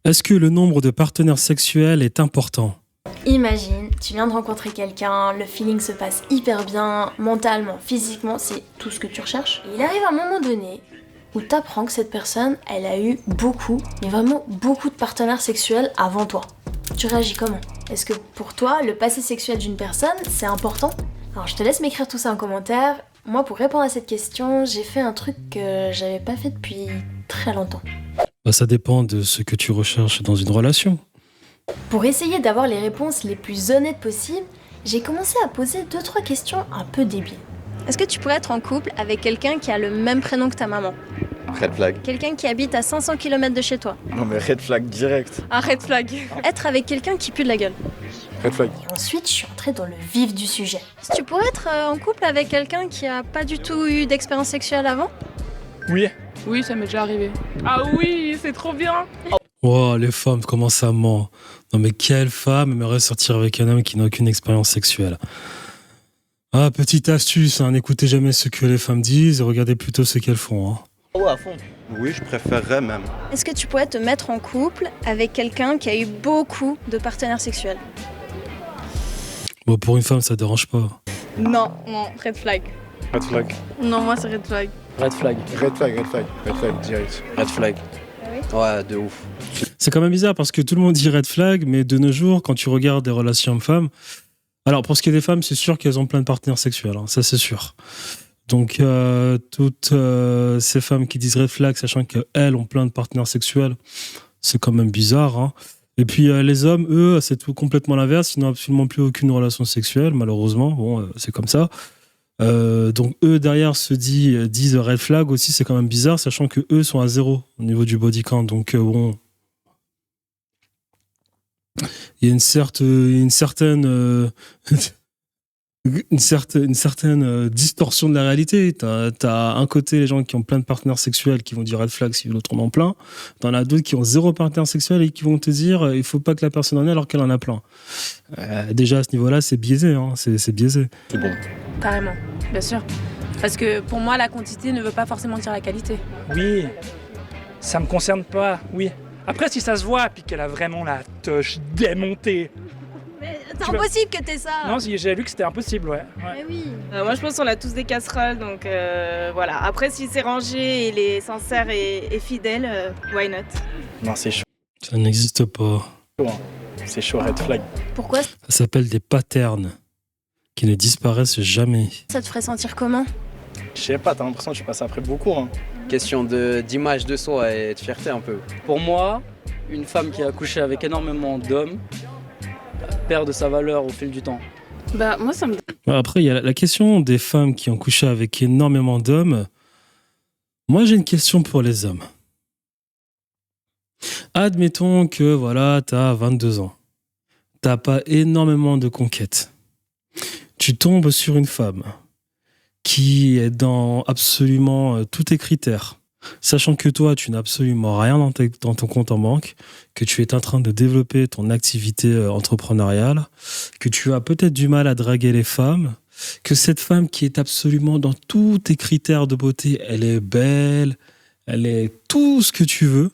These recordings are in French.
Est-ce que le nombre de partenaires sexuels est important? Imagine, tu viens de rencontrer quelqu'un, le feeling se passe hyper bien, mentalement, physiquement, c'est tout ce que tu recherches. Et il arrive un moment donné où t'apprends que cette personne, elle a eu beaucoup, mais vraiment beaucoup de partenaires sexuels avant toi. Tu réagis comment? Est-ce que pour toi, le passé sexuel d'une personne, c'est important? Alors je te laisse m'écrire tout ça en commentaire. Moi, pour répondre à cette question, j'ai fait un truc que j'avais pas fait depuis très longtemps. Ça dépend de ce que tu recherches dans une relation. Pour essayer d'avoir les réponses les plus honnêtes possibles, j'ai commencé à poser 2-3 questions un peu débiles. Est-ce que tu pourrais être en couple avec quelqu'un qui a le même prénom que ta maman? Red flag. Quelqu'un qui habite à 500 km de chez toi? Non mais red flag direct. Un red flag. Être avec quelqu'un qui pue de la gueule? Red flag. Et ensuite, je suis entrée dans le vif du sujet. Est-ce que tu pourrais être en couple avec quelqu'un qui a pas du tout eu d'expérience sexuelle avant? Oui. Oui, ça m'est déjà arrivé. Ah oui, c'est trop bien. Oh, les femmes, comment ça ment? Non mais quelle femme aimerait sortir avec un homme qui n'a aucune expérience sexuelle? Ah, petite astuce, n'écoutez jamais ce que les femmes disent et regardez plutôt ce qu'elles font. Oh à fond. Oui, je préférerais même. Est-ce que tu pourrais te mettre en couple avec quelqu'un qui a eu beaucoup de partenaires sexuels? Bon, pour une femme, ça dérange pas. Non, red flag. Red flag. Non, moi c'est red flag. Red flag. Red flag, red flag, red flag direct. Red flag. Ouais, de ouf. C'est quand même bizarre parce que tout le monde dit red flag, mais de nos jours, quand tu regardes des relations hommes-femmes, alors pour ce qui est des femmes, c'est sûr qu'elles ont plein de partenaires sexuels, ça c'est sûr. Donc toutes ces femmes qui disent red flag, sachant qu'elles ont plein de partenaires sexuels, c'est quand même bizarre. Et puis les hommes, eux, c'est tout complètement l'inverse, ils n'ont absolument plus aucune relation sexuelle, malheureusement, bon, c'est comme ça. Donc eux derrière disent red flag aussi, c'est quand même bizarre, sachant que eux sont à 0 au niveau du body count. Donc bon, il y a une certaine distorsion de la réalité. T'as un côté les gens qui ont plein de partenaires sexuels qui vont dire red flag si l'autre en a plein. T'en as d'autres qui ont 0 partenaire sexuel et qui vont te dire il faut pas que la personne en ait alors qu'elle en a plein. Déjà à ce niveau-là, c'est biaisé, c'est biaisé. C'est bon. Carrément, bien sûr. Parce que pour moi, la quantité ne veut pas forcément dire la qualité. Oui. Ça me concerne pas, oui. Après, si ça se voit, puis qu'elle a vraiment la touche démontée. Mais c'est impossible que t'aies ça. Non, j'ai lu que c'était impossible, ouais. Mais oui. Moi, je pense qu'on a tous des casseroles, donc voilà. Après, si c'est rangé, il est sincère et fidèle, why not? Non, c'est chaud. Ça n'existe pas. C'est chaud, red flag. Pourquoi Ça s'appelle des patterns qui ne disparaissent jamais. ça te ferait sentir comment? Je sais pas, t'as l'impression que tu passes après beaucoup. Question d'image de soi et de fierté un peu. Pour moi, une femme qui a couché avec énormément d'hommes perd de sa valeur au fil du temps. Bah, moi, ça me... Après, il y a la question des femmes qui ont couché avec énormément d'hommes. Moi, j'ai une question pour les hommes. Admettons que voilà, t'as 22 ans. T'as pas énormément de conquêtes. Tu tombes sur une femme qui est dans absolument tous tes critères, sachant que toi, tu n'as absolument rien dans ton compte en banque, que tu es en train de développer ton activité entrepreneuriale, que tu as peut-être du mal à draguer les femmes, que cette femme qui est absolument dans tous tes critères de beauté, elle est belle, elle est tout ce que tu veux,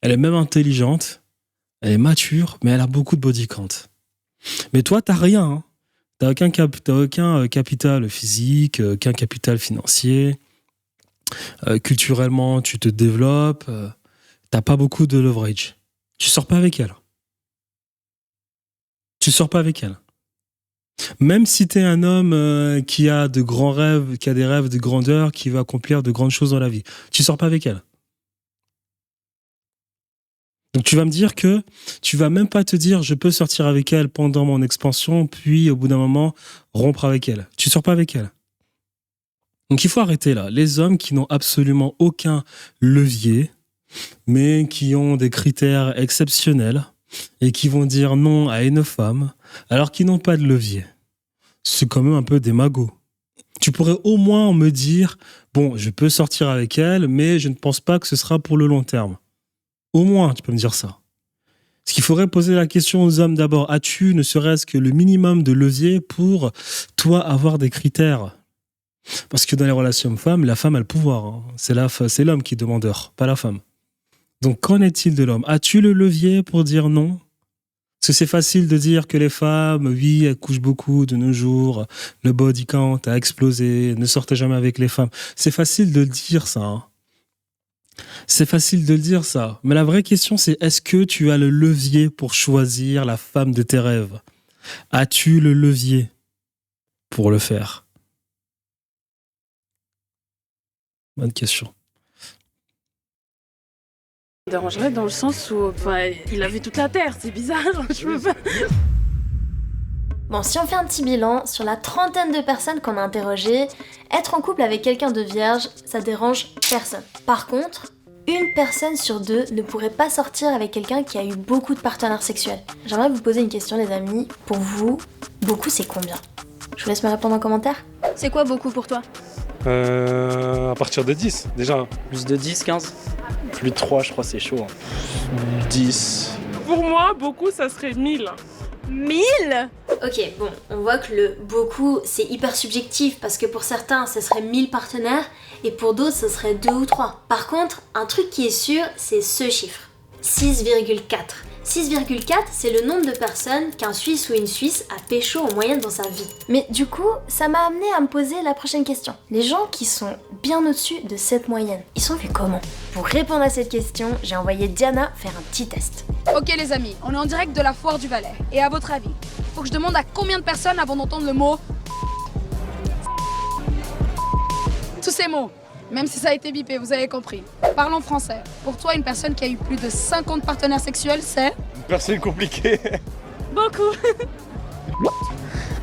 elle est même intelligente, elle est mature, mais elle a beaucoup de body count. Mais toi, t'as rien, T'as aucun capital physique, aucun capital financier. Culturellement, tu te développes. T'as pas beaucoup de leverage. Tu sors pas avec elle. Même si t'es un homme qui a de grands rêves, qui a des rêves de grandeur, qui va accomplir de grandes choses dans la vie, tu sors pas avec elle. Donc tu vas me dire que tu vas même pas te dire je peux sortir avec elle pendant mon expansion, puis au bout d'un moment rompre avec elle. Tu sors pas avec elle. Donc il faut arrêter là. Les hommes qui n'ont absolument aucun levier, mais qui ont des critères exceptionnels et qui vont dire non à une femme alors qu'ils n'ont pas de levier. C'est quand même un peu des magots. Tu pourrais au moins me dire bon, je peux sortir avec elle, mais je ne pense pas que ce sera pour le long terme. Au moins, tu peux me dire ça. Parce qu'il faudrait poser la question aux hommes d'abord. As-tu ne serait-ce que le minimum de levier pour, toi, avoir des critères? Parce que dans les relations hommes-femmes, la femme a le pouvoir. C'est l'homme qui est demandeur, pas la femme. Donc, qu'en est-il de l'homme? As-tu le levier pour dire non? Parce que c'est facile de dire que les femmes, oui, elles couchent beaucoup de nos jours, le body count a explosé, ne sortez jamais avec les femmes. C'est facile de le dire, ça. Hein. C'est facile de le dire, ça. Mais la vraie question, c'est est-ce que tu as le levier pour choisir la femme de tes rêves? As-tu le levier pour le faire? Bonne question. Ça dérangerait dans le sens où il a vu toute la Terre, c'est bizarre. Je peux pas. Bon, si on fait un petit bilan, sur la trentaine de personnes qu'on a interrogées, être en couple avec quelqu'un de vierge, ça dérange personne. Par contre, une personne sur deux ne pourrait pas sortir avec quelqu'un qui a eu beaucoup de partenaires sexuels. J'aimerais vous poser une question, les amis. Pour vous, beaucoup c'est combien? Je vous laisse me répondre en commentaire. C'est quoi beaucoup pour toi? À partir de 10, déjà. Plus de 10, 15. Plus de 3, je crois, c'est chaud. 10. Pour moi, beaucoup, ça serait 1000. 1000? Ok, bon, on voit que le beaucoup c'est hyper subjectif parce que pour certains ce serait 1000 partenaires et pour d'autres ce serait 2 ou 3. Par contre, un truc qui est sûr, c'est ce chiffre. 6,4. 6,4 c'est le nombre de personnes qu'un Suisse ou une Suisse a pécho en moyenne dans sa vie. Mais du coup, ça m'a amené à me poser la prochaine question. Les gens qui sont bien au-dessus de cette moyenne, ils sont vus comment? Pour répondre à cette question, j'ai envoyé Diana faire un petit test. Ok les amis, on est en direct de la foire du Valais. Et à votre avis, faut que je demande à combien de personnes avant d'entendre le mot... Tous ces mots, même si ça a été bipé, vous avez compris. Parlons français. Pour toi, une personne qui a eu plus de 50 partenaires sexuels, c'est... Une personne compliquée. Beaucoup.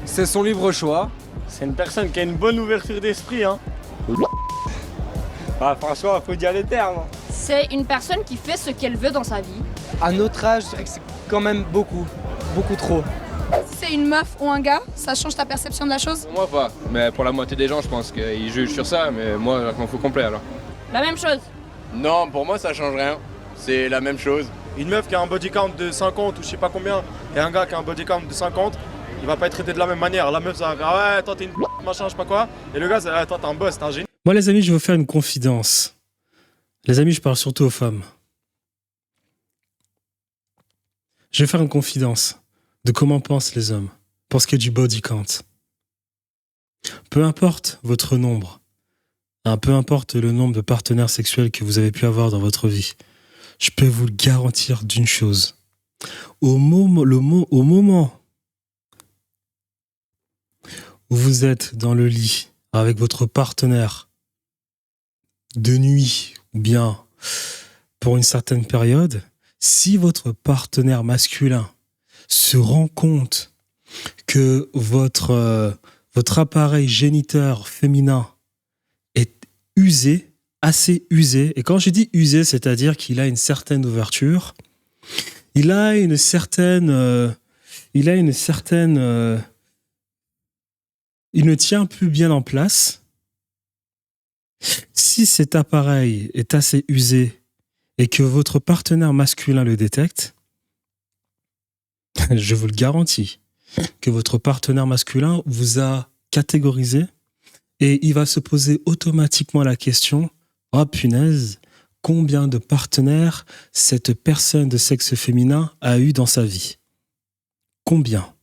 C'est son libre choix. C'est une personne qui a une bonne ouverture d'esprit, hein. Ah, franchement, faut dire les termes. C'est une personne qui fait ce qu'elle veut dans sa vie. À notre âge, je dirais que c'est quand même beaucoup trop. Si c'est une meuf ou un gars, ça change ta perception de la chose? Pour moi pas, mais pour la moitié des gens je pense qu'ils jugent sur ça, mais moi je m'en fous complet alors. La même chose. Non, pour moi ça change rien, c'est la même chose. Une meuf qui a un body count de 50 ou je sais pas combien, et un gars qui a un body count de 50, il va pas être traité de la même manière. La meuf ça va dire ah ouais, toi t'es une machin, je sais pas quoi, et le gars ça va toi t'es un boss, t'es un génie. Moi, les amis, je vais vous faire une confidence. Les amis, je parle surtout aux femmes. Je vais faire une confidence de comment pensent les hommes pour ce qui est du body count. Peu importe votre nombre, hein, peu importe le nombre de partenaires sexuels que vous avez pu avoir dans votre vie, je peux vous le garantir d'une chose. Au moment où vous êtes dans le lit avec votre partenaire de nuit ou bien pour une certaine période, si votre partenaire masculin se rend compte que votre appareil géniteur féminin est usé, assez usé, et quand je dis usé, c'est-à-dire qu'il a une certaine ouverture, il ne tient plus bien en place. Si cet appareil est assez usé et que votre partenaire masculin le détecte, je vous le garantis, que votre partenaire masculin vous a catégorisé et il va se poser automatiquement la question « Oh punaise, combien de partenaires cette personne de sexe féminin a eu dans sa vie ?» Combien ?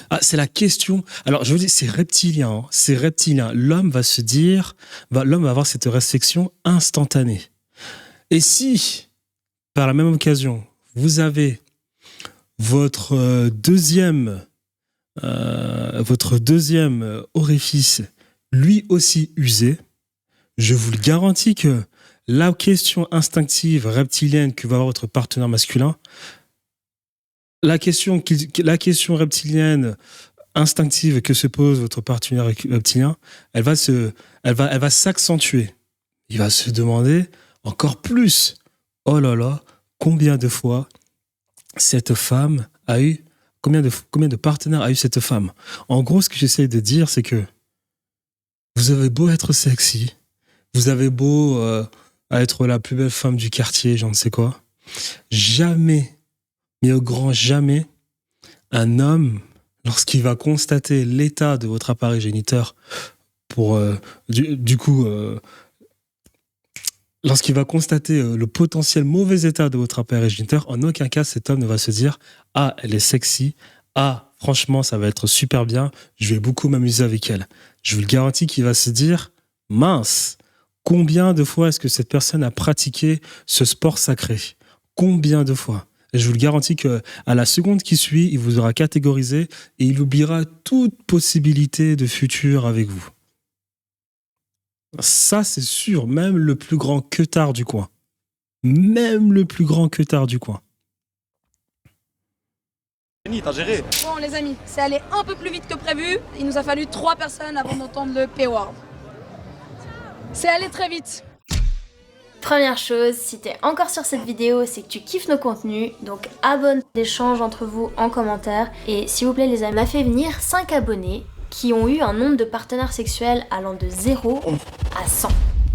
Ah, c'est la question. Alors, je vous dis, c'est reptilien. Hein. C'est reptilien. L'homme va se dire, l'homme va avoir cette réflexion instantanée. Et si, par la même occasion, vous avez votre deuxième orifice, lui aussi usé, je vous le garantis que la question instinctive reptilienne que va avoir votre partenaire masculin, la question reptilienne instinctive que se pose votre partenaire reptilien, elle va s'accentuer. Il va se demander encore plus. Oh là là, combien de fois cette femme a eu, combien de partenaires a eu cette femme? En gros, ce que j'essaie de dire, c'est que vous avez beau être sexy, vous avez beau être la plus belle femme du quartier, je ne sais quoi, jamais, mais au grand jamais, un homme, lorsqu'il va constater l'état de votre appareil géniteur pour, lorsqu'il va constater le potentiel mauvais état de votre appareil géniteur, en aucun cas cet homme ne va se dire « Ah, elle est sexy. Ah, franchement, ça va être super bien. Je vais beaucoup m'amuser avec elle. » Je vous le garantis qu'il va se dire « Mince, combien de fois est-ce que cette personne a pratiqué ce sport sacré ? Combien de fois ?» Et je vous le garantis qu'à la seconde qui suit, il vous aura catégorisé et il oubliera toute possibilité de futur avec vous. Ça, c'est sûr, même le plus grand queutard du coin. Même le plus grand queutard du coin. T'as géré. Bon, les amis, c'est allé un peu plus vite que prévu. Il nous a fallu 3 personnes avant d'entendre le P-word. C'est allé très vite. Première chose, si t'es encore sur cette vidéo, c'est que tu kiffes nos contenus, donc abonne, échange entre vous en commentaire. Et s'il vous plaît les amis, on a fait venir 5 abonnés qui ont eu un nombre de partenaires sexuels allant de 0 à 100.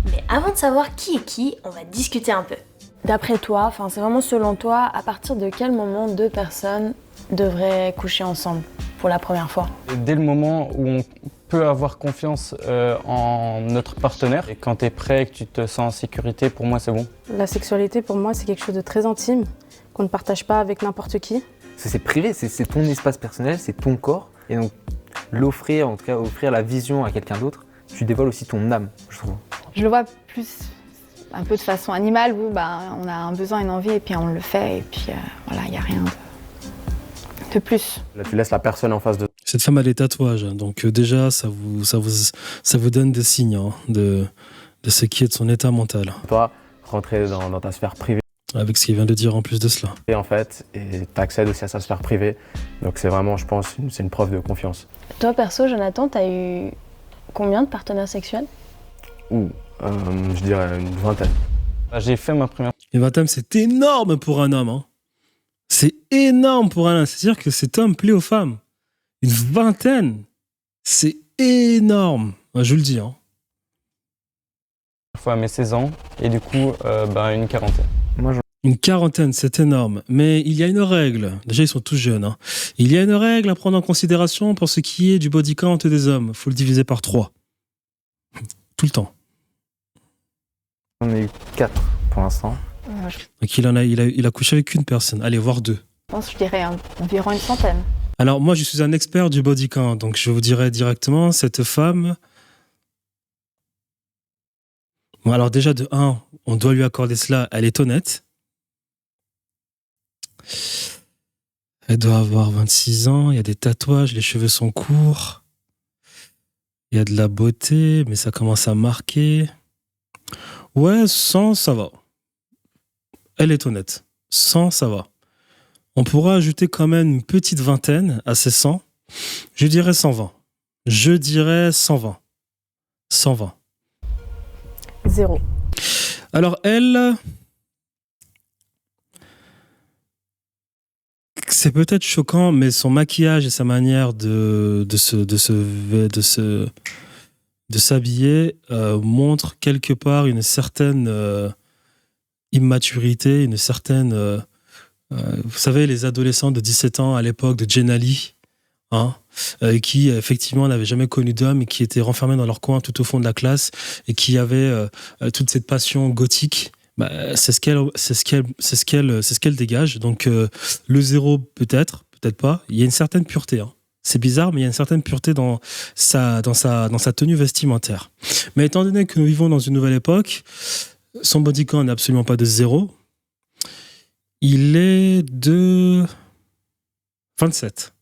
Mais avant de savoir qui est qui, on va discuter un peu. D'après toi, c'est vraiment selon toi, à partir de quel moment 2 personnes devraient coucher ensemble pour la première fois? Dès le moment où on peut avoir confiance en notre partenaire, et quand tu es prêt et que tu te sens en sécurité, pour moi c'est bon. La sexualité pour moi c'est quelque chose de très intime, qu'on ne partage pas avec n'importe qui. C'est privé, c'est ton espace personnel, c'est ton corps, et donc l'offrir, en tout cas offrir la vision à quelqu'un d'autre, tu dévoiles aussi ton âme, je trouve. Je le vois plus un peu de façon animale où on a un besoin, une envie et puis on le fait et puis voilà, il n'y a rien de plus. Là, tu laisses la personne en face de... Cette femme a des tatouages, donc déjà ça vous donne des signes de ce qui est de son état mental. Toi, rentrer dans ta sphère privée. Avec ce qu'il vient de dire en plus de cela. Et en fait, tu accèdes aussi à sa sphère privée, donc c'est vraiment, je pense, c'est une preuve de confiance. Toi perso, Jonathan, t'as eu combien de partenaires sexuels? Je dirais une vingtaine. J'ai fait ma première... Une vingtaine, c'est énorme pour un homme. C'est énorme pour un homme. C'est-à-dire que cet homme plaît aux femmes. Une vingtaine, c'est énorme. Je vous le dis. Fois à mes 16 ans, et du coup, une quarantaine. Une quarantaine, c'est énorme. Mais il y a une règle. Déjà, ils sont tous jeunes. Il y a une règle à prendre en considération pour ce qui est du body count des hommes. Il faut le diviser par 3. Tout le temps. On a eu 4 pour l'instant. Donc il a couché avec une personne. Allez, voire 2. Je pense, je dirais environ une centaine. Alors, moi, je suis un expert du body count. Donc, je vous dirais directement, cette femme... Bon, alors déjà, de 1, on doit lui accorder cela. Elle est honnête. Elle doit avoir 26 ans. Il y a des tatouages. Les cheveux sont courts. Il y a de la beauté, mais ça commence à marquer. Ouais, 100, ça va. Elle est honnête. 100, ça va. On pourra ajouter quand même une petite vingtaine à ces 100. Je dirais 120. Je dirais 120. 120. 0. Alors elle, c'est peut-être choquant, mais son maquillage et sa manière de s'habiller montrent quelque part une certaine immaturité, une certaine... vous savez, les adolescents de 17 ans à l'époque de Jen Ali, qui effectivement n'avaient jamais connu d'homme et qui étaient renfermés dans leur coin tout au fond de la classe et qui avaient toute cette passion gothique. C'est ce qu'elle dégage. Donc le 0 peut-être pas. Il y a une certaine pureté. C'est bizarre, mais il y a une certaine pureté dans sa tenue vestimentaire. Mais étant donné que nous vivons dans une nouvelle époque, son body count n'est absolument pas de 0. Il est de 27.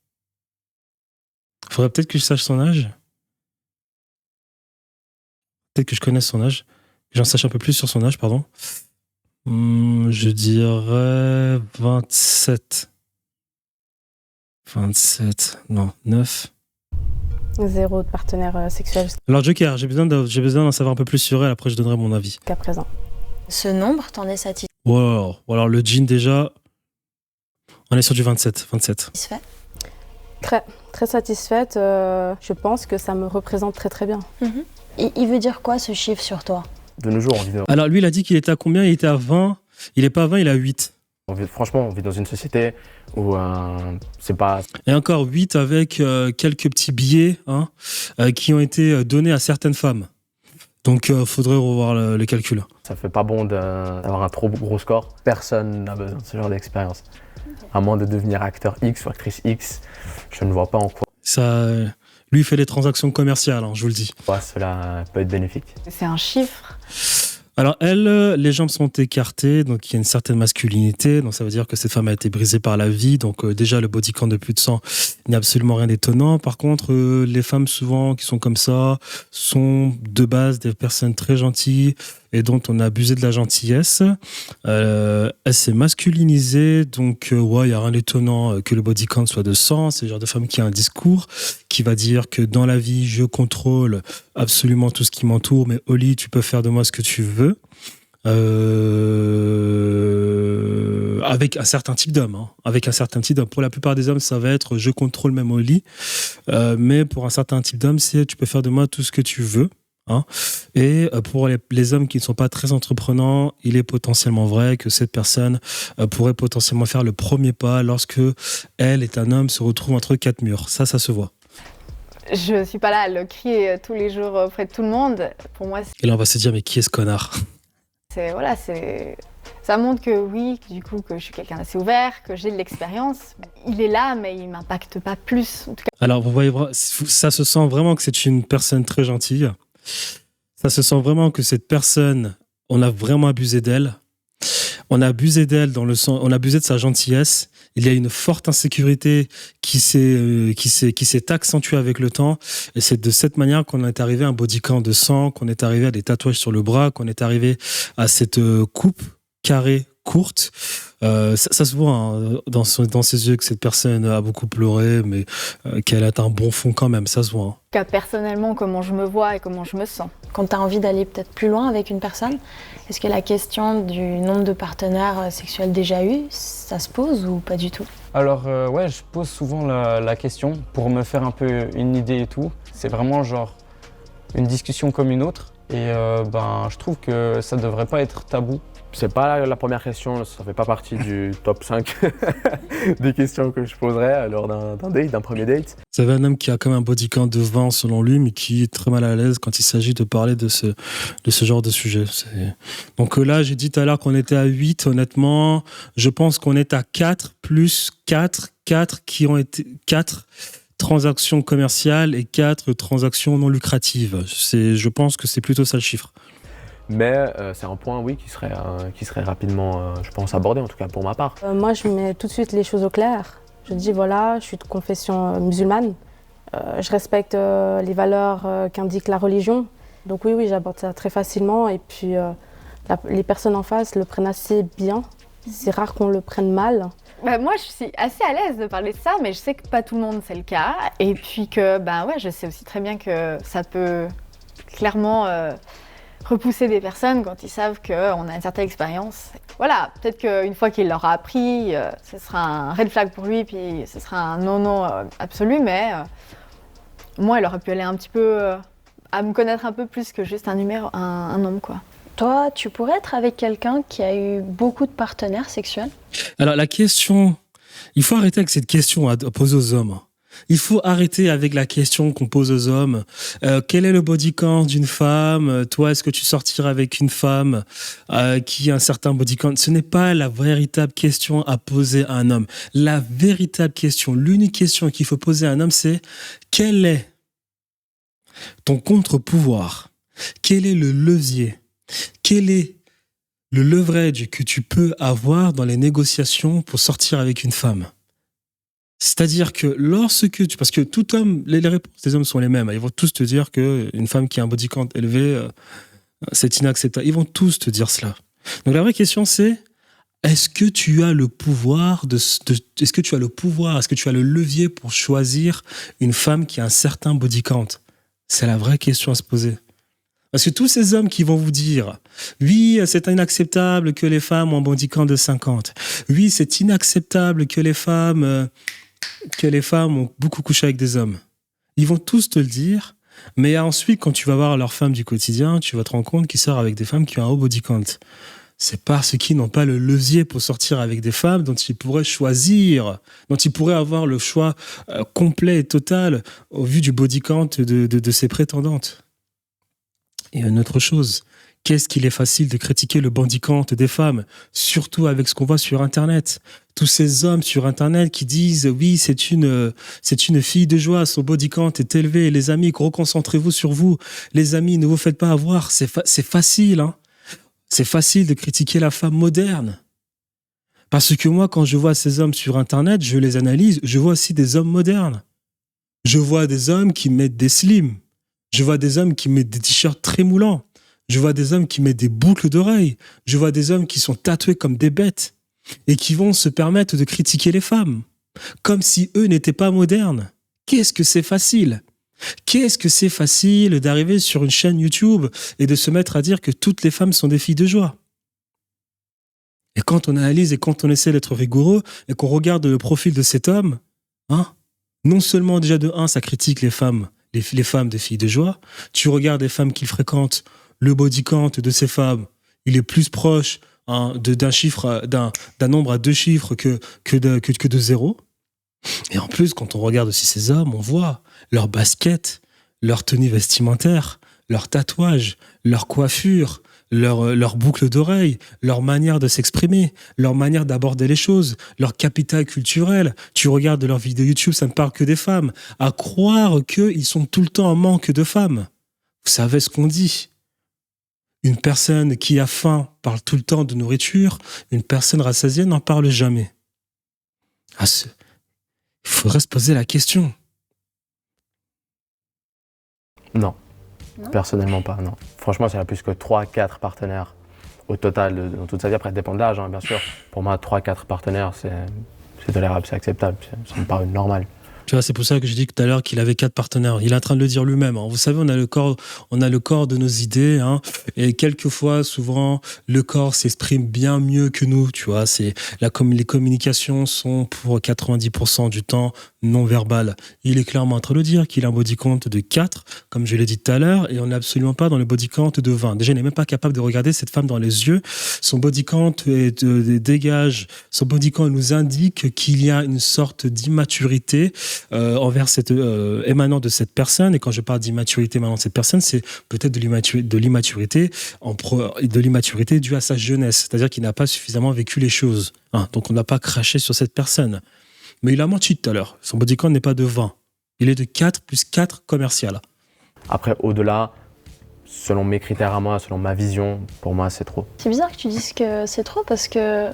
Il faudrait peut-être que je sache son âge. Peut-être que je connaisse son âge. Que j'en sache un peu plus sur son âge, pardon. Je dirais 27. 27. Non, 9. 0 de partenaire sexuel. Alors Joker, j'ai besoin d'en savoir un peu plus sur elle, après je donnerai mon avis. Jusqu'à présent. Ce nombre, t'en es satisfait? Wow. Alors le jean déjà, on est sur du 27. Satisfait? Très satisfaite. Je pense que ça me représente très très bien. Il veut dire quoi ce chiffre sur toi? De nos jours, on vit dans... Alors lui, il a dit qu'il était à combien? Il était à 20. Il est pas à 20, il est à 8. Franchement, on vit dans une société où c'est pas... Et encore 8 avec quelques petits billets qui ont été donnés à certaines femmes. Donc, faudrait revoir les calculs. Ça fait pas bon d'avoir un trop gros score. Personne n'a besoin de ce genre d'expérience. À moins de devenir acteur X ou actrice X, je ne vois pas en quoi. Ça, lui, il fait les transactions commerciales, je vous le dis. Ouais, cela peut être bénéfique. C'est un chiffre. Alors elle, les jambes sont écartées, donc il y a une certaine masculinité, donc ça veut dire que cette femme a été brisée par la vie, donc déjà le body count de plus de 100, il n'y a absolument rien d'étonnant. Par contre, les femmes souvent qui sont comme ça sont de base des personnes très gentilles et dont on a abusé de la gentillesse. Elle s'est masculinisée, donc ouais, il n'y a rien d'étonnant que le body count soit de 100. C'est le genre de femme qui a un discours qui va dire que dans la vie, je contrôle absolument tout ce qui m'entoure, mais Oli, tu peux faire de moi ce que tu veux. Avec un certain type d'homme. Avec un certain type d'homme. Pour la plupart des hommes, ça va être je contrôle même Oli. Mais pour un certain type d'homme, c'est tu peux faire de moi tout ce que tu veux. Et pour les hommes qui ne sont pas très entreprenants, il est potentiellement vrai que cette personne pourrait potentiellement faire le premier pas lorsque elle est un homme se retrouve entre quatre murs. Ça se voit. Je suis pas là à le crier tous les jours auprès de tout le monde. Pour moi, et là on va se dire mais qui est ce connard ? Ça montre que oui, du coup, que je suis quelqu'un d'assez ouvert, que j'ai de l'expérience. Il est là, mais il m'impacte pas plus. En tout cas. Alors vous voyez, ça se sent vraiment que c'est une personne très gentille. Ça se sent vraiment que cette personne, on a vraiment abusé d'elle. On a abusé d'elle dans le sens, on a abusé de sa gentillesse. Il y a une forte insécurité qui s'est accentuée avec le temps. Et c'est de cette manière qu'on est arrivé à un body count de 100, qu'on est arrivé à des tatouages sur le bras, qu'on est arrivé à cette coupe carrée courte. Ça se voit dans ses yeux que cette personne a beaucoup pleuré, mais qu'elle a un bon fond quand même, ça se voit. En tout cas, personnellement, comment je me vois et comment je me sens. Quand tu as envie d'aller peut-être plus loin avec une personne, est-ce que la question du nombre de partenaires sexuels déjà eus, ça se pose ou pas du tout ? Alors ouais, je pose souvent la question pour me faire un peu une idée et tout. C'est vraiment genre une discussion comme une autre et je trouve que ça devrait pas être tabou. C'est pas la première question, ça fait pas partie du top 5 des questions que je poserais lors d'un premier date. Vous avez un homme qui a comme un body count de 20 selon lui, mais qui est très mal à l'aise quand il s'agit de parler de ce genre de sujet. Donc là, j'ai dit tout à l'heure qu'on était à 8, honnêtement. Je pense qu'on est à 4 plus 4 qui ont été 4 transactions commerciales et 4 transactions non lucratives. Je pense que c'est plutôt ça le chiffre. Mais c'est un point, oui, qui serait rapidement, je pense, abordé, en tout cas pour ma part. Moi, je mets tout de suite les choses au clair. Je dis, voilà, je suis de confession musulmane. Je respecte les valeurs qu'indique la religion. Donc oui, j'aborde ça très facilement. Et puis, les personnes en face le prennent assez bien. C'est rare qu'on le prenne mal. Moi, je suis assez à l'aise de parler de ça, mais je sais que pas tout le monde, c'est le cas. Et puis que, je sais aussi très bien que ça peut clairement... repousser des personnes quand ils savent qu'on a une certaine expérience. Voilà, peut-être qu'une fois qu'il l'aura appris, ce sera un red flag pour lui, puis ce sera un non absolu, mais moi, il aurait pu aller un petit peu à me connaître un peu plus que juste un homme, quoi. Toi, tu pourrais être avec quelqu'un qui a eu beaucoup de partenaires sexuels ? Alors la question, il faut arrêter avec cette question à poser aux hommes. Il faut arrêter avec la question qu'on pose aux hommes. Quel est le body count d'une femme ? Toi, est-ce que tu sortiras avec une femme qui a un certain body count ? Ce n'est pas la véritable question à poser à un homme. La véritable question, l'unique question qu'il faut poser à un homme, c'est quel est ton contre-pouvoir ? Quel est le levier ? Quel est le leverage que tu peux avoir dans les négociations pour sortir avec une femme ? C'est-à-dire que parce que tout homme, les réponses des hommes sont les mêmes. Ils vont tous te dire qu'une femme qui a un body count élevé, c'est inacceptable. Ils vont tous te dire cela. Donc la vraie question c'est, est-ce que tu as le pouvoir est-ce que tu as le levier pour choisir une femme qui a un certain body count ? C'est la vraie question à se poser. Parce que tous ces hommes qui vont vous dire « Oui, c'est inacceptable que les femmes ont un body count de 50. Oui, c'est inacceptable que les femmes ont beaucoup couché avec des hommes. » Ils vont tous te le dire, mais ensuite, quand tu vas voir leurs femmes du quotidien, tu vas te rendre compte qu'ils sortent avec des femmes qui ont un haut body count. C'est parce qu'ils n'ont pas le levier pour sortir avec des femmes dont ils pourraient choisir, dont ils pourraient avoir le choix complet et total au vu du body count de ses prétendantes. Et une autre chose, qu'est-ce qu'il est facile de critiquer le body count des femmes, surtout avec ce qu'on voit sur Internet. Tous ces hommes sur Internet qui disent « Oui, c'est une fille de joie, son body count est élevé. Les amis, reconcentrez-vous sur vous. Les amis, ne vous faites pas avoir. » C'est facile, hein. C'est facile de critiquer la femme moderne. Parce que moi, quand je vois ces hommes sur Internet, je les analyse, je vois aussi des hommes modernes. Je vois des hommes qui mettent des slims. Je vois des hommes qui mettent des t-shirts très moulants. Je vois des hommes qui mettent des boucles d'oreilles. Je vois des hommes qui sont tatoués comme des bêtes et qui vont se permettre de critiquer les femmes, comme si eux n'étaient pas modernes. Qu'est-ce que c'est facile ? Qu'est-ce que c'est facile d'arriver sur une chaîne YouTube et de se mettre à dire que toutes les femmes sont des filles de joie ? Et quand on analyse et quand on essaie d'être rigoureux et qu'on regarde le profil de cet homme, hein, non seulement déjà de 1, ça critique les femmes des filles de joie, tu regardes les femmes qu'il fréquente, le body count de ces femmes, il est plus proche d'un nombre à 2 chiffres que de 0. Et en plus, quand on regarde aussi ces hommes, on voit leur basket, leur tenue vestimentaire, leur tatouage, leur coiffure, leur boucle d'oreille, leur manière de s'exprimer, leur manière d'aborder les choses, leur capital culturel. Tu regardes leurs vidéos YouTube, ça ne parle que des femmes. À croire qu'ils sont tout le temps en manque de femmes. Vous savez ce qu'on dit ? Une personne qui a faim parle tout le temps de nourriture, une personne rassasiée n'en parle jamais. Il faudrait se poser la question. Non. Personnellement pas, non. Franchement, s'il y a plus que 3-4 partenaires au total dans toute sa vie, après ça dépend de l'âge, hein, bien sûr. Pour moi, 3-4 partenaires, c'est tolérable, c'est acceptable, ça me paraît normal. Tu vois, c'est pour ça que je dis tout à l'heure qu'il avait 4 partenaires. Il est en train de le dire lui-même. Hein. Vous savez, on a le corps de nos idées, hein, et quelquefois, souvent, le corps s'exprime bien mieux que nous. Tu vois, les communications sont pour 90% du temps non verbales. Il est clairement en train de dire qu'il a un body count de 4, comme je l'ai dit tout à l'heure, et on n'est absolument pas dans le body count de 20. Déjà, il n'est même pas capable de regarder cette femme dans les yeux. Son body count dégage. Son body count nous indique qu'il y a une sorte d'immaturité envers émanant de cette personne. Et quand je parle d'immaturité émanant de cette personne, c'est peut-être de l'immaturité due à sa jeunesse, c'est-à-dire qu'il n'a pas suffisamment vécu les choses. Hein, donc on n'a pas craché sur cette personne. Mais il a menti tout à l'heure. Son body count n'est pas de 20. Il est de 4 plus 4 commercial. Après, au-delà, selon mes critères à moi, selon ma vision, pour moi, c'est trop. C'est bizarre que tu dises que c'est trop parce que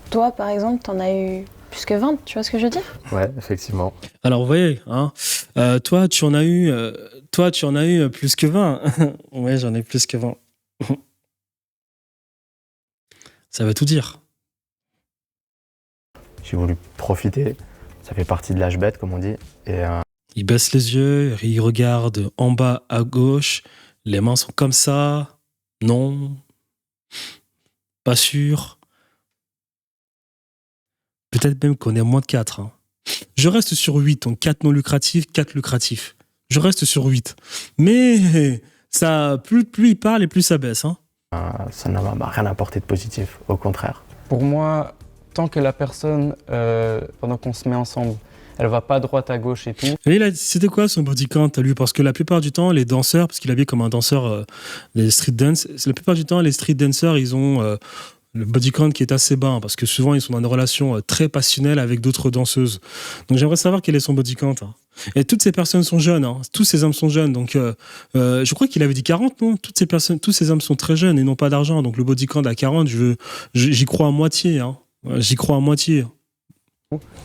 toi, par exemple, t'en as eu plus que 20, tu vois ce que je veux dire ? Ouais, effectivement. Alors, vous voyez, hein, toi, tu en as eu plus que 20. Ouais, j'en ai plus que 20. Ça veut tout dire. J'ai voulu profiter. Ça fait partie de l'âge bête, comme on dit. Et il baisse les yeux, il regarde en bas à gauche. Les mains sont comme ça. Non. Pas sûr. Peut-être même qu'on est à moins de 4. Hein. Je reste sur 8. Donc 4 non lucratifs, 4 lucratifs. Je reste sur 8. Mais ça, plus il parle et plus ça baisse. Hein. Ça n'a rien apporté de positif. Au contraire. Pour moi, tant que la personne, pendant qu'on se met ensemble, elle va pas à droite, à gauche et tout. Et c'était quoi son body count à lui ? Parce que la plupart du temps, les danseurs, parce qu'il habille comme un danseur, les street dance, la plupart du temps, les street dancers, ils ont le body count qui est assez bas, hein, parce que souvent, ils sont dans une relation très passionnelle avec d'autres danseuses. Donc j'aimerais savoir quel est son body count. Hein. Et toutes ces personnes sont jeunes, hein. Tous ces hommes sont jeunes. Donc je crois qu'il avait dit 40, non ? Tous ces hommes sont très jeunes et n'ont pas d'argent. Donc le body count à 40, j'y crois à moitié. Hein. J'y crois à moitié.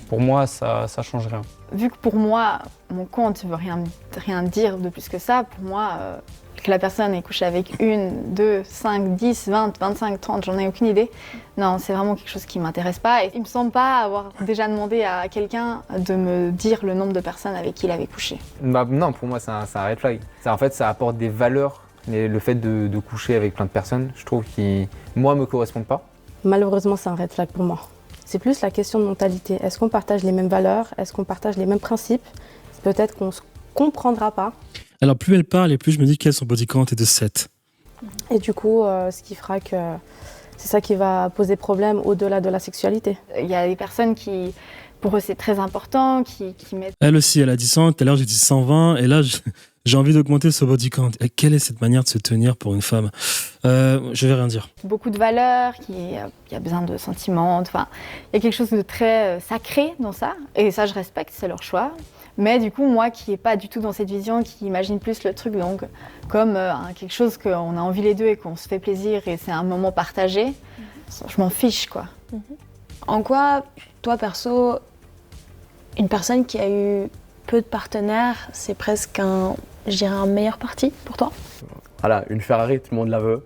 Pour moi, ça change rien. Vu que pour moi, mon compte ne veut rien dire de plus que ça, pour moi, que la personne ait couché avec 1, 2, 5, 10, 20, 25, 30, j'en ai aucune idée. Non, c'est vraiment quelque chose qui ne m'intéresse pas. Et il ne me semble pas avoir déjà demandé à quelqu'un de me dire le nombre de personnes avec qui il avait couché. Bah, non, pour moi, c'est un red flag. En fait, ça apporte des valeurs. Mais le fait de coucher avec plein de personnes, je trouve qui, moi, me correspondent pas. Malheureusement, c'est un red flag pour moi. C'est plus la question de mentalité. Est-ce qu'on partage les mêmes valeurs ? Est-ce qu'on partage les mêmes principes ? Peut-être qu'on ne se comprendra pas. Alors, plus elle parle et plus je me dis qu'elle, son body count est de 7. Et du coup, ce qui fera que c'est ça qui va poser problème au-delà de la sexualité. Il y a des personnes qui, pour eux, c'est très important, qui mettent... Elle aussi, elle a dit 100. Tout à l'heure, j'ai dit 120. Et là, j'ai envie d'augmenter ce body count. Et quelle est cette manière de se tenir pour une femme? Je vais rien dire. Beaucoup de valeurs, il y a besoin de sentiments, enfin, il y a quelque chose de très sacré dans ça, et ça je respecte, c'est leur choix. Mais du coup, moi qui n'ai pas du tout dans cette vision, qui imagine plus le truc donc, comme quelque chose qu'on a envie les deux et qu'on se fait plaisir et c'est un moment partagé, je m'en fiche quoi. En quoi, toi perso, une personne qui a eu peu de partenaires, c'est presque un meilleur parti pour toi? Voilà, une Ferrari, tout le monde la veut.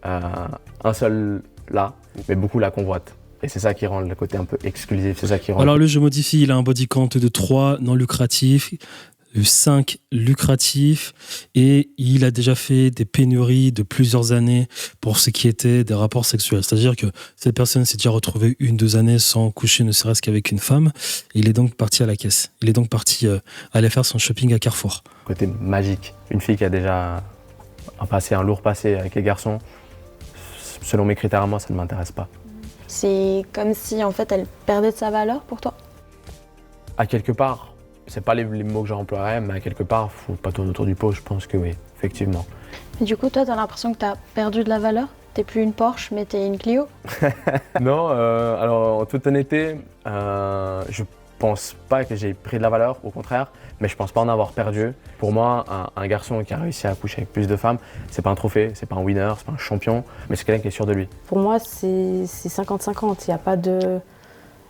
Un seul là, mais beaucoup la convoitent. Et c'est ça qui rend le côté un peu exclusif. C'est ça qui rend. Alors, je modifie, il a un body count de 3 non lucratifs, 5 lucratifs, et il a déjà fait des pénuries de plusieurs années pour ce qui était des rapports sexuels. C'est-à-dire que cette personne s'est déjà retrouvée 1-2 années sans coucher ne serait-ce qu'avec une femme, et il est donc parti à la caisse. Il est donc parti aller faire son shopping à Carrefour. Côté magique. Une fille qui a déjà un lourd passé avec les garçons, selon mes critères à moi, ça ne m'intéresse pas. C'est comme si en fait elle perdait de sa valeur pour toi? À quelque part, c'est pas les mots que j'emploierais, mais à quelque part, faut pas tourner autour du pot, je pense que oui, effectivement. Et du coup, toi, t'as l'impression que t'as perdu de la valeur? T'es plus une Porsche, mais t'es une Clio? Non, alors en toute honnêteté, je pense pas que j'ai pris de la valeur, au contraire, mais je pense pas en avoir perdu. Pour moi, un garçon qui a réussi à coucher avec plus de femmes, c'est pas un trophée, c'est pas un winner, c'est pas un champion, mais c'est quelqu'un qui est sûr de lui. Pour moi, c'est 50-50. Il n'y a pas de...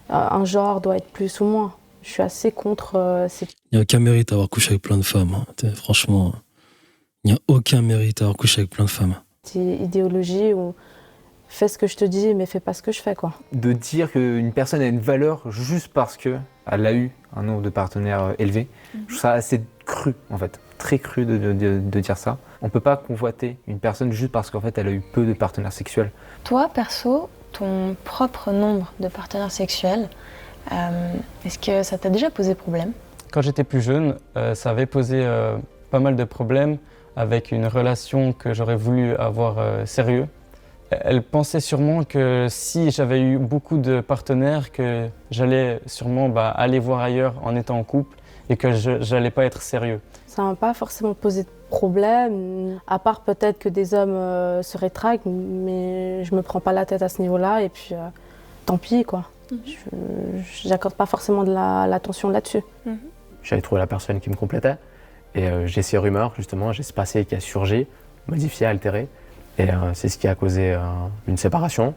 Un genre doit être plus ou moins. Je suis assez contre... Il n'y a aucun mérite à avoir couché avec plein de femmes. Franchement, il n'y a aucun mérite à avoir couché avec plein de femmes. C'est idéologie où fais ce que je te dis, mais fais pas ce que je fais, quoi. De dire qu'une personne a une valeur juste parce qu'elle a eu un nombre de partenaires élevé, je trouve ça assez cru, en fait. Très cru de dire ça. On peut pas convoiter une personne juste parce qu'en fait, elle a eu peu de partenaires sexuels. Toi, perso, ton propre nombre de partenaires sexuels, est-ce que ça t'a déjà posé problème? Quand j'étais plus jeune, ça avait posé pas mal de problèmes avec une relation que j'aurais voulu avoir sérieux. Elle pensait sûrement que si j'avais eu beaucoup de partenaires, que j'allais sûrement aller voir ailleurs en étant en couple et que j'allais pas être sérieux. Ça m'a pas forcément posé de problème, à part peut-être que des hommes se rétractent, mais je me prends pas la tête à ce niveau-là et puis tant pis quoi. J'accorde pas forcément de l'attention là-dessus. J'avais trouvé la personne qui me complétait et j'ai ces rumeurs justement, j'ai ce passé qui a surgi, modifié, altéré. Et c'est ce qui a causé une séparation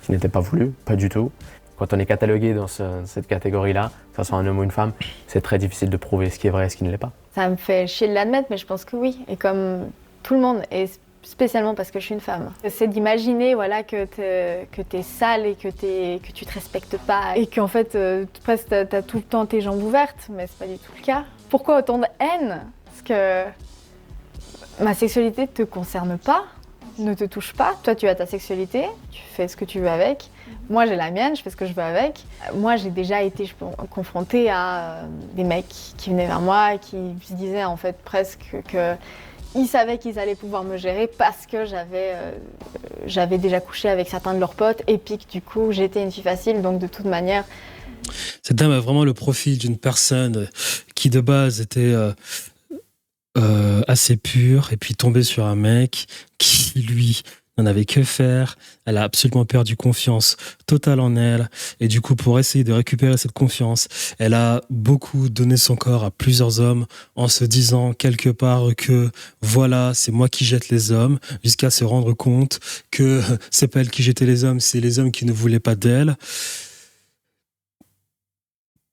qui n'était pas voulue, pas du tout. Quand on est catalogué dans cette catégorie-là, que ce soit un homme ou une femme, c'est très difficile de prouver ce qui est vrai et ce qui ne l'est pas. Ça me fait chier de l'admettre, mais je pense que oui. Et comme tout le monde, et spécialement parce que je suis une femme. C'est d'imaginer voilà, que t'es sale et que tu te respectes pas et qu'en fait, presque t'as tout le temps tes jambes ouvertes, mais c'est pas du tout le cas. Pourquoi autant de haine? Parce que ma sexualité te concerne pas. Ne te touche pas. Toi, tu as ta sexualité, tu fais ce que tu veux avec. Moi, j'ai la mienne, je fais ce que je veux avec. Moi, j'ai déjà été confrontée à des mecs qui venaient vers moi et qui se disaient en fait presque qu'ils savaient qu'ils allaient pouvoir me gérer parce que j'avais déjà couché avec certains de leurs potes et puis que du coup, j'étais une fille facile, donc de toute manière... Cette dame a vraiment le profil d'une personne qui de base était... assez pure et puis tomber sur un mec qui lui n'en avait que faire. Elle a absolument perdu confiance totale en elle et du coup pour essayer de récupérer cette confiance elle a beaucoup donné son corps à plusieurs hommes en se disant quelque part que voilà c'est moi qui jette les hommes jusqu'à se rendre compte que c'est pas elle qui jetait les hommes, c'est les hommes qui ne voulaient pas d'elle.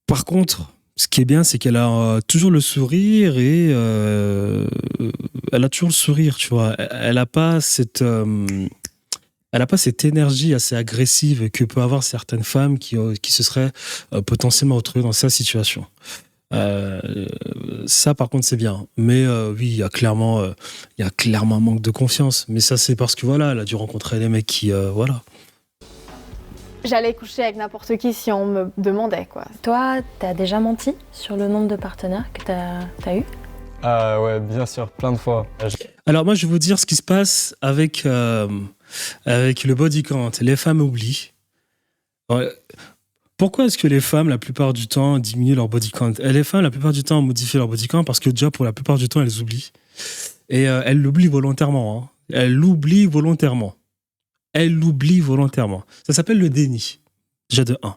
Par contre ce qui est bien, c'est qu'elle a toujours le sourire et elle a toujours le sourire, tu vois. Elle n'a pas cette énergie assez agressive que peut avoir certaines femmes qui se seraient potentiellement retrouvées dans sa situation. Ça, par contre, c'est bien. Mais oui, il y a clairement un manque de confiance. Mais ça, c'est parce que voilà, elle a dû rencontrer des mecs qui, voilà. J'allais coucher avec n'importe qui si on me demandait, quoi. Toi, t'as déjà menti sur le nombre de partenaires que t'as eu? Ah ouais, bien sûr, plein de fois. Alors moi, je vais vous dire ce qui se passe avec le body count. Les femmes oublient. Pourquoi est-ce que les femmes, la plupart du temps, diminuent leur body count? Et les femmes, la plupart du temps, modifient leur body count parce que déjà, pour la plupart du temps, elles oublient. Et elles l'oublient volontairement. Hein. Elles l'oublient volontairement. Elles l'oublient volontairement. Ça s'appelle le déni. Déjà de 1.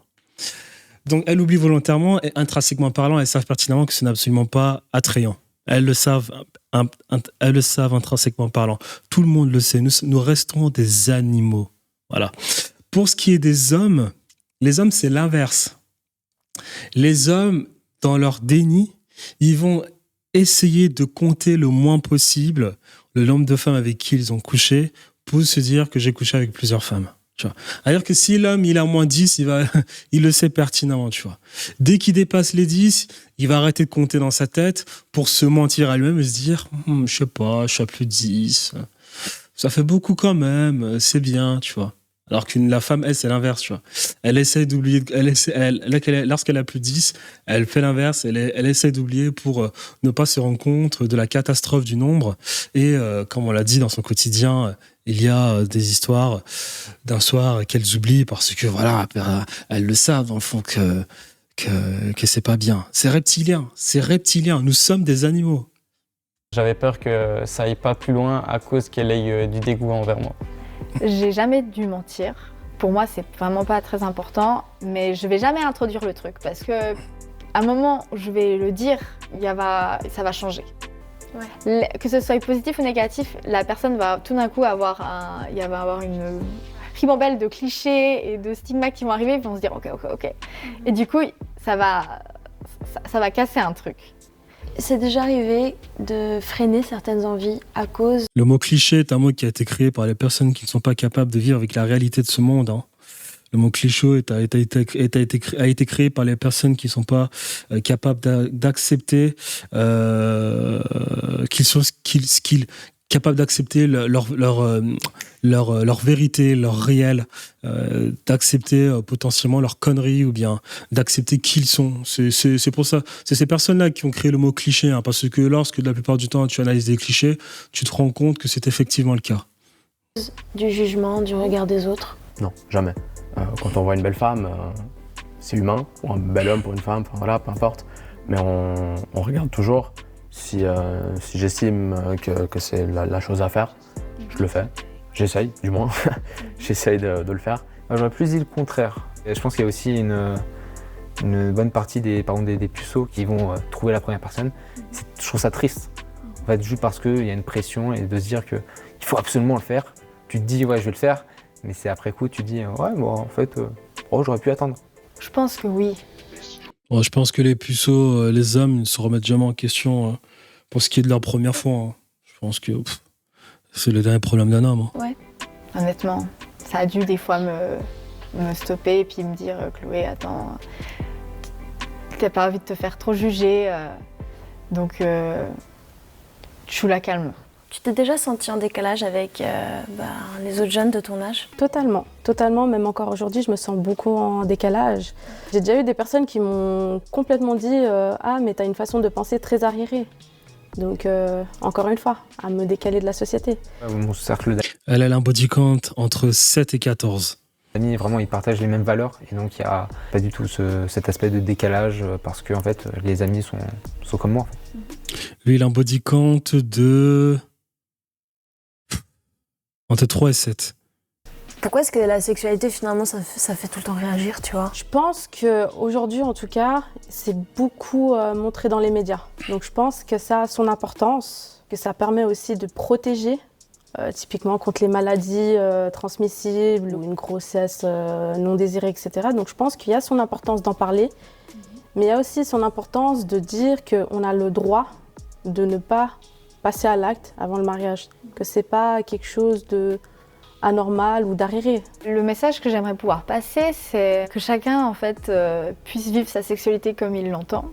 Donc, elles l'oublient volontairement et intrinsèquement parlant, elles savent pertinemment que ce n'est absolument pas attrayant. Elles le savent intrinsèquement parlant. Tout le monde le sait. Nous restons des animaux. Voilà. Pour ce qui est des hommes, les hommes, c'est l'inverse. Les hommes, dans leur déni, ils vont essayer de compter le moins possible le nombre de femmes avec qui ils ont couché pour se dire que j'ai couché avec plusieurs femmes. Tu vois. C'est-à-dire que si l'homme il a moins 10, il le sait pertinemment. Tu vois. Dès qu'il dépasse les 10, il va arrêter de compter dans sa tête pour se mentir à lui-même et se dire je sais pas, je suis à plus de 10. Ça fait beaucoup quand même, c'est bien, tu vois. Alors que la femme, elle, c'est l'inverse, tu vois. Elle essaie d'oublier, lorsqu'elle a plus de 10, elle fait l'inverse, elle essaie d'oublier pour ne pas se rendre compte de la catastrophe du nombre. Et comme on l'a dit dans son quotidien, il y a des histoires d'un soir qu'elles oublient parce que, voilà, elles le savent, dans le fond, que c'est pas bien. C'est reptilien. Nous sommes des animaux. J'avais peur que ça aille pas plus loin à cause qu'elle ait du dégoût envers moi. J'ai jamais dû mentir. Pour moi, c'est vraiment pas très important, mais je vais jamais introduire le truc parce que à un moment où je vais le dire, ça va changer. Ouais. Que ce soit positif ou négatif, la personne va tout d'un coup avoir une ribambelle de clichés et de stigmates qui vont arriver, ils vont se dire ok. Et du coup, ça va casser un truc. C'est déjà arrivé de freiner certaines envies à cause... Le mot cliché est un mot qui a été créé par les personnes qui ne sont pas capables de vivre avec la réalité de ce monde. Hein. Le mot cliché a été créé par les personnes qui ne sont pas capables d'accepter capables d'accepter leur vérité, leur réel, d'accepter potentiellement leur connerie ou bien d'accepter qui ils sont. C'est pour ça. C'est ces personnes-là qui ont créé le mot cliché, hein, parce que lorsque la plupart du temps tu analyses des clichés, tu te rends compte que c'est effectivement le cas. Du jugement, du regard des autres? Non, jamais. Quand on voit une belle femme, c'est humain, ou un bel homme pour une femme, enfin, voilà, peu importe. Mais on regarde toujours. Si j'estime que c'est la chose à faire, je le fais. J'essaye, du moins. J'essaye de le faire. J'aurais plus dit le contraire. Et je pense qu'il y a aussi une bonne partie des puceaux qui vont trouver la première personne. Je trouve ça triste. En fait, juste parce qu'il y a une pression et de se dire qu'il faut absolument le faire. Tu te dis, ouais, je vais le faire. Mais c'est après coup, tu te dis, ouais, bon, en fait, j'aurais pu attendre. Je pense que oui. Bon, je pense que les puceaux, les hommes, ne se remettent jamais en question pour ce qui est de leur première fois. Hein. Je pense que c'est le dernier problème d'un homme. Hein. Ouais. Honnêtement, ça a dû des fois me stopper et puis me dire Chloé, attends, t'as pas envie de te faire trop juger, donc tu la calmes. Tu t'es déjà senti en décalage avec les autres jeunes de ton âge? Totalement, même encore aujourd'hui, je me sens beaucoup en décalage. J'ai déjà eu des personnes qui m'ont complètement dit « Ah, mais t'as une façon de penser très arriérée ». Donc, encore une fois, à me décaler de la société. Mon cercle d'amis. Elle a un body count entre 7 et 14. Amis, vraiment, ils partagent les mêmes valeurs et donc il n'y a pas du tout cet aspect de décalage parce que en fait, les amis sont comme moi. En fait. Lui, il a un body count de... entre 3 et 7. Pourquoi est-ce que la sexualité, finalement, ça fait tout le temps réagir, tu vois? Je pense qu'aujourd'hui, en tout cas, c'est beaucoup montré dans les médias. Donc je pense que ça a son importance, que ça permet aussi de protéger, typiquement contre les maladies transmissibles ou une grossesse non désirée, etc. Donc je pense qu'il y a son importance d'en parler, mais il y a aussi son importance de dire qu'on a le droit de ne pas passer à l'acte avant le mariage, que c'est pas quelque chose de anormal ou d'arriéré. Le message que j'aimerais pouvoir passer, c'est que chacun en fait puisse vivre sa sexualité comme il l'entend.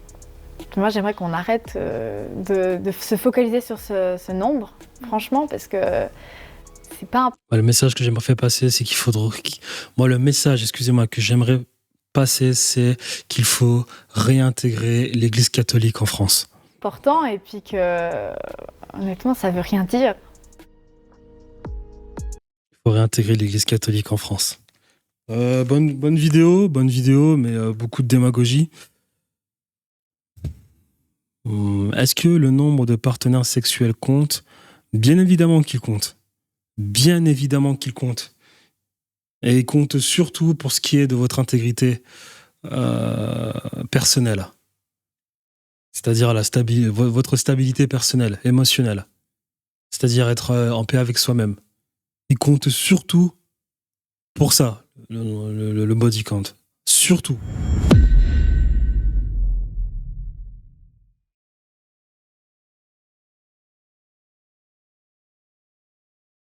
Moi, j'aimerais qu'on arrête de se focaliser sur ce nombre, franchement, parce que c'est pas un... Le message que j'aimerais faire passer, c'est qu'il faudra... Moi, le message, excusez-moi, que j'aimerais passer, c'est qu'il faut réintégrer l'Église catholique en France. important et puis que, honnêtement, ça veut rien dire. Il faut réintégrer l'Église catholique en France. Bonne vidéo, mais beaucoup de démagogie. Est-ce que le nombre de partenaires sexuels compte? Bien évidemment qu'il compte. Bien évidemment qu'il compte. Et il compte surtout pour ce qui est de votre intégrité personnelle. C'est-à-dire votre stabilité personnelle, émotionnelle. C'est-à-dire être en paix avec soi-même. Il compte surtout pour ça, le body count. Surtout.